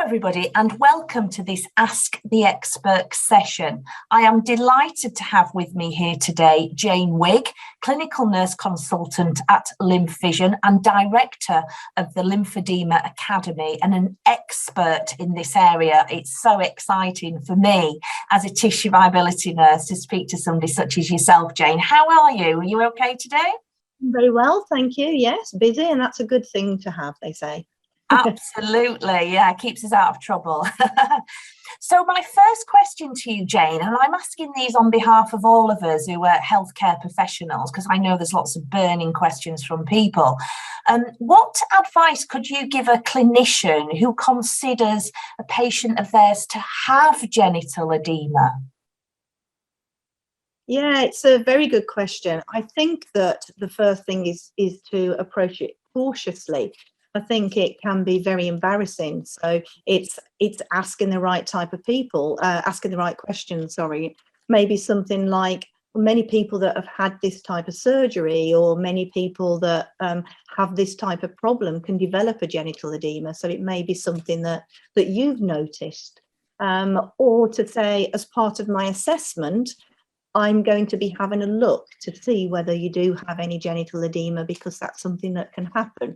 everybody, and welcome to this Ask the Expert session. I am delighted to have with me here today Jane Wigg, clinical nurse consultant at LymphVision and director of the Lymphedema Academy, and an expert in this area. It's so exciting for me as a tissue viability nurse to speak to somebody such as yourself, Jane. How are you? Are you okay today? Very well, thank you. Yes, busy, and that's a good thing to have, they say. Absolutely, yeah, keeps us out of trouble. So my first question to you, Jane, and I'm asking these on behalf of all of us who are healthcare professionals, because I know there's lots of burning questions from people. What advice could you give a clinician who considers a patient of theirs to have genital edema? Yeah, it's a very good question. I think that the first thing is to approach it cautiously. I think it can be very embarrassing. So it's asking the right type of people, asking the right questions, sorry. Maybe something like, many people that have had this type of surgery, or many people that have this type of problem can develop a genital edema. So it may be something that you've noticed. Or to say, as part of my assessment, I'm going to be having a look to see whether you do have any genital edema, because that's something that can happen.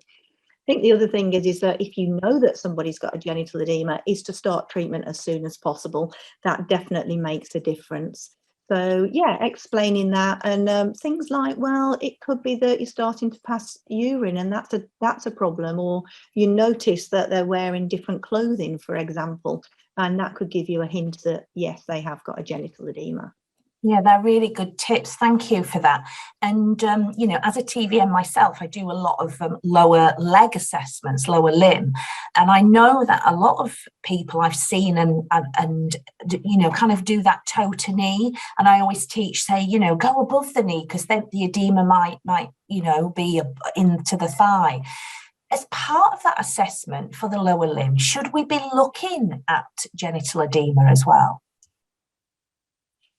I think the other thing is that if you know that somebody's got a genital edema, is to start treatment as soon as possible. That definitely makes a difference. So yeah, explaining that, and things like, well, it could be that you're starting to pass urine, and that's a problem, or you notice that they're wearing different clothing, for example, and that could give you a hint that yes, they have got a genital edema. Yeah, they're really good tips. Thank you for that. And, you know, as a TVM myself, I do a lot of lower leg assessments, lower limb. And I know that a lot of people I've seen and you know, kind of do that toe to knee. And I always teach, say, you know, go above the knee, because then the edema might, you know, be into the thigh. As part of that assessment for the lower limb, should we be looking at genital edema as well?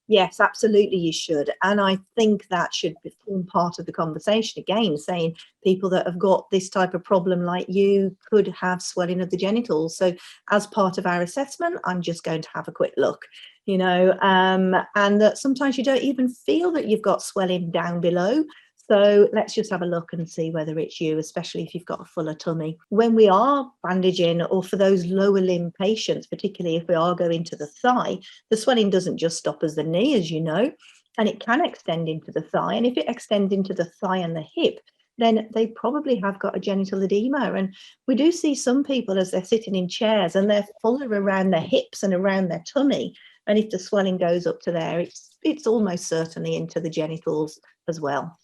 Yes, absolutely, you should. And I think that should form part of the conversation again, saying people that have got this type of problem like you could have swelling of the genitals. So as part of our assessment, I'm just going to have a quick look, you know, and that sometimes you don't even feel that you've got swelling down below. So let's just have a look and see whether it's you, especially if you've got a fuller tummy. When we are bandaging, or for those lower limb patients, particularly if we are going to the thigh, the swelling doesn't just stop as the knee, as you know, and it can extend into the thigh. And if it extends into the thigh and the hip, then they probably have got a genital edema. And we do see some people as they're sitting in chairs and they're fuller around their hips and around their tummy. And if the swelling goes up to there, it's almost certainly into the genitals as well.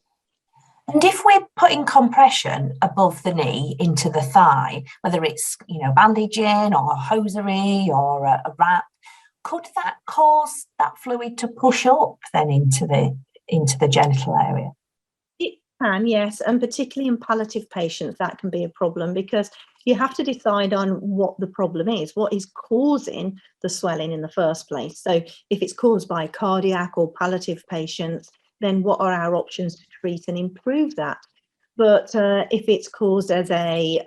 And if we're putting compression above the knee into the thigh, whether it's, you know, bandaging or a hosiery or a wrap, could that cause that fluid to push up then into the genital area? It can, yes, and particularly in palliative patients, that can be a problem, because you have to decide on what the problem is, what is causing the swelling in the first place. So if it's caused by cardiac or palliative patients, then what are our options to treat and improve that? But if it's caused as a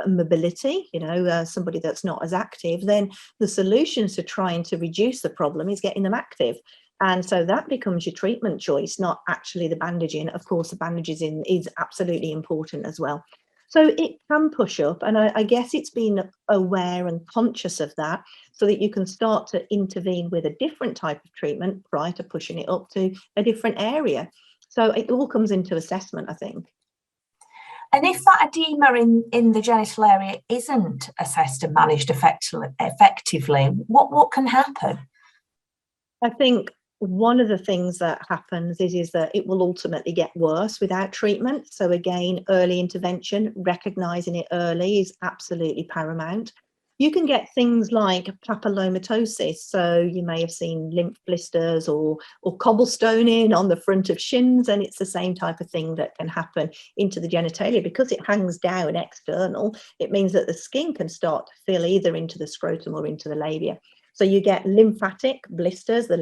mobility, you know, somebody that's not as active, then the solutions to trying to reduce the problem is getting them active. And so that becomes your treatment choice, not actually the bandaging. Of course, the bandaging is absolutely important as well. So it can push up, and I guess it's being aware and conscious of that, so that you can start to intervene with a different type of treatment prior to pushing it up to a different area. So it all comes into assessment, I think. And if that edema in the genital area isn't assessed and managed effectively, what can happen? I think one of the things that happens is that it will ultimately get worse without treatment. So again, early intervention, recognizing it early is absolutely paramount. You can get things like papillomatosis. So you may have seen lymph blisters or cobblestoning on the front of shins, and it's the same type of thing that can happen into the genitalia. Because it hangs down external, it means that the skin can start to fill either into the scrotum or into the labia. So you get lymphatic blisters, the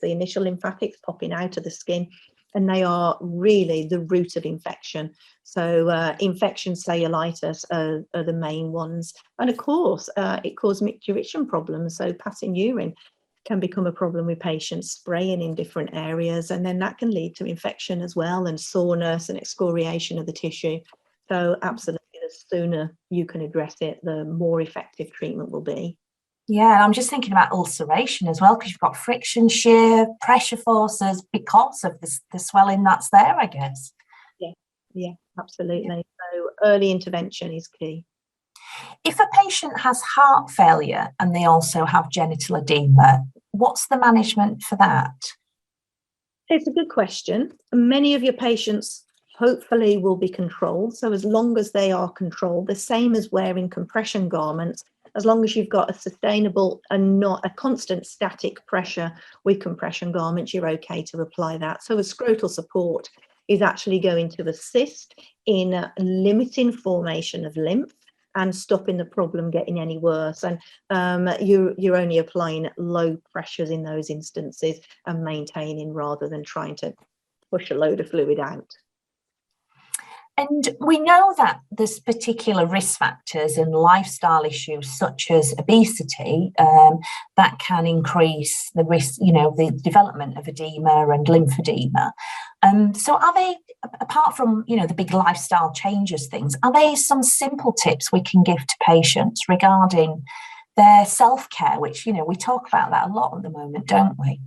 initial lymphatics popping out of the skin. and they are really the root of infection. So infection cellulitis are the main ones. And of course, it causes micturition problems. So passing urine can become a problem with patients, spraying in different areas, and then that can lead to infection as well, and soreness and excoriation of the tissue. So absolutely, the sooner you can address it, the more effective treatment will be. Yeah, I'm just thinking about ulceration as well, because you've got friction, shear, pressure forces because of the swelling that's there, I guess. Yeah, absolutely. So early intervention is key. If a patient has heart failure and they also have genital edema, what's the management for that? It's a good question. Many of your patients hopefully will be controlled. So as long as they are controlled, the same as wearing compression garments, as long as you've got a sustainable and not a constant static pressure with compression garments, you're okay to apply that. So a scrotal support is actually going to assist in limiting formation of lymph and stopping the problem getting any worse. And you're only applying low pressures in those instances and maintaining rather than trying to push a load of fluid out. And we know that there's particular risk factors and lifestyle issues such as obesity that can increase the risk, the development of edema and lymphedema. So are they, apart from, the big lifestyle changes things, are there some simple tips we can give to patients regarding their self-care, which, we talk about that a lot at the moment, don't we?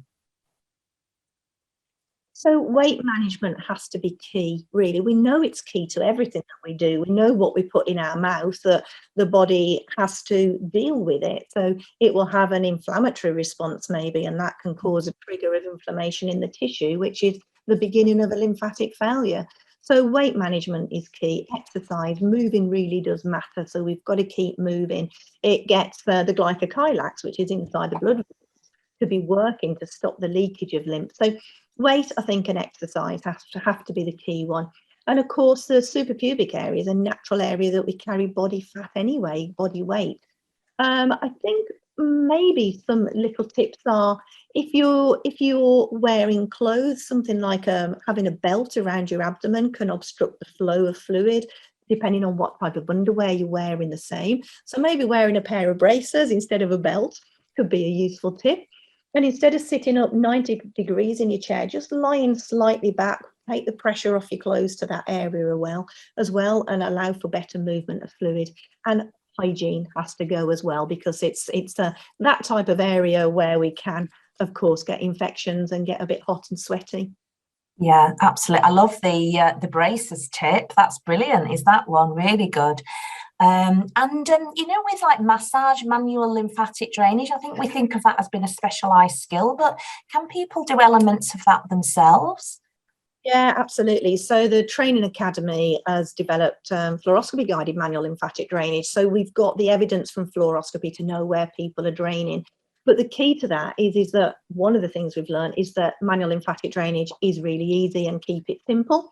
So weight management has to be key, really. We know it's key to everything that we do. We know what we put in our mouth, that the body has to deal with it. So it will have an inflammatory response maybe, and that can cause a trigger of inflammation in the tissue, which is the beginning of a lymphatic failure. So weight management is key. Exercise, moving really does matter. So we've got to keep moving. It gets the glycokylax, which is inside the blood, to be working to stop the leakage of lymph. So weight, I think, and exercise have to be the key one. And of course, the suprapubic area is a natural area that we carry body fat anyway, body weight. I think maybe some little tips are, if you're wearing clothes, something like having a belt around your abdomen can obstruct the flow of fluid, depending on what type of underwear you're wearing the same. So maybe wearing a pair of braces instead of a belt could be a useful tip. And instead of sitting up 90 degrees in your chair, just lying slightly back, take the pressure off your clothes to that area as well, and allow for better movement of fluid. And hygiene has to go as well, because it's that type of area where we can, of course, get infections and get a bit hot and sweaty. Yeah, absolutely. I love the braces tip. That's brilliant. Is that one really good? With like massage, manual lymphatic drainage, I think we think of that as being a specialised skill, but can people do elements of that themselves? Yeah, absolutely. So the Training Academy has developed fluoroscopy guided manual lymphatic drainage. So we've got the evidence from fluoroscopy to know where people are draining. But the key to that is that one of the things we've learned is that manual lymphatic drainage is really easy, and keep it simple.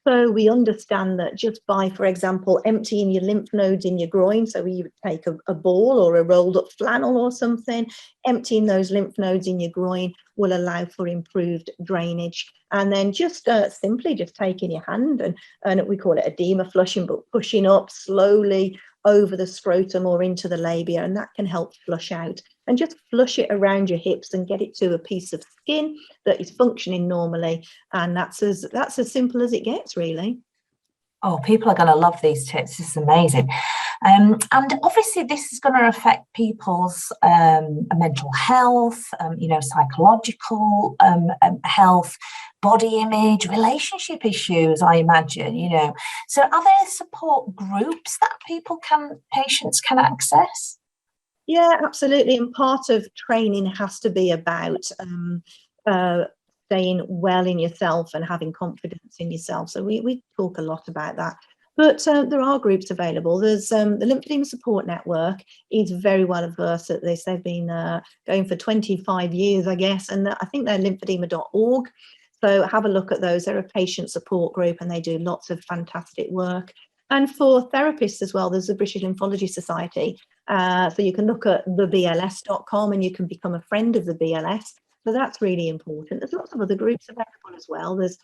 So we understand that just by, for example, emptying your lymph nodes in your groin, so you would take a ball or a rolled up flannel or something, emptying those lymph nodes in your groin will allow for improved drainage. And then just simply just taking your hand and we call it edema flushing, but pushing up slowly over the scrotum or into the labia, and that can help flush out. And just flush it around your hips and get it to a piece of skin that is functioning normally. And that's as simple as it gets, really. Oh, people are going to love these tips. This is amazing. And obviously this is going to affect people's mental health, psychological health, body image, relationship issues, I imagine, So are there support groups that patients can access? Yeah, absolutely. And part of training has to be about staying well in yourself and having confidence in yourself. So we talk a lot about that. But there are groups available. There's the Lymphedema Support Network is very well versed at this. They've been going for 25 years, I guess, and I think they're lymphedema.org. So have a look at those. They're a patient support group, and they do lots of fantastic work. And for therapists as well, there's the British Lymphology Society. So you can look at thebls.com and you can become a friend of the BLS. So that's really important. There's lots of other groups available as well. There's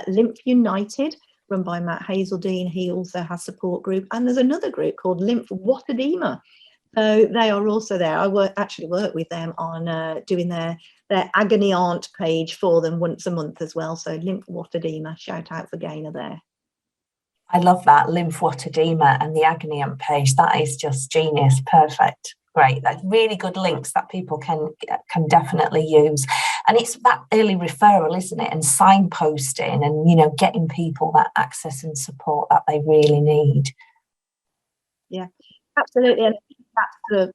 Lymph United, run by Matt Hazeldine. He also has support group. And there's another group called Lymph Oedema. So they are also there. I actually work with them on doing their agony aunt page for them once a month as well. So Lymph Oedema, shout out for Gaynor there. I love that, lymph oedema and the agony aunt page. That is just genius. Perfect. Great. That's really good links that people can definitely use. And it's that early referral, isn't it? And signposting and, you know, getting people that access and support that they really need. Yeah, absolutely. And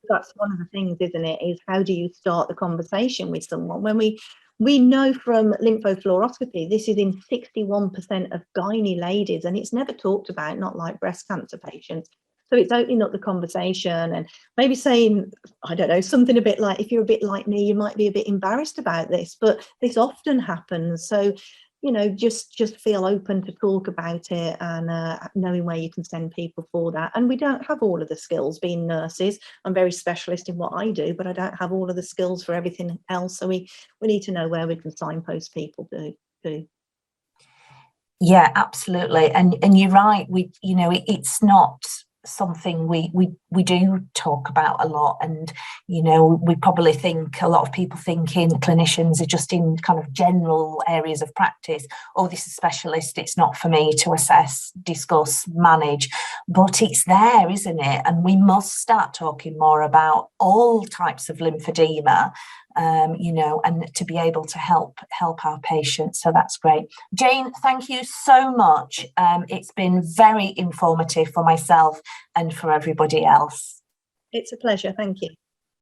that's one of the things, isn't it? Is how do you start the conversation with someone? When we know from lymphofluoroscopy, this is in 61% of gynae ladies, and it's never talked about, not like breast cancer patients. So it's opening up the conversation and maybe saying, I don't know, something a bit like, if you're a bit like me, you might be a bit embarrassed about this, but this often happens. So, you know, just feel open to talk about it, and knowing where you can send people for that. And we don't have all of the skills being nurses. I'm very specialist in what I do, but I don't have all of the skills for everything else. So we need to know where we can signpost people to. Yeah, absolutely. And you're right. You know, it's not something we do talk about a lot, and you know, we probably think, a lot of people thinking clinicians are just in kind of general areas of practice. Oh, this is specialist, it's not for me to assess, discuss, manage. But it's there, isn't it? And we must start talking more about all types of lymphedema, you know, and to be able to help our patients. So that's great. Jane, thank you so much. It's been very informative for myself and for everybody else. It's a pleasure. Thank you.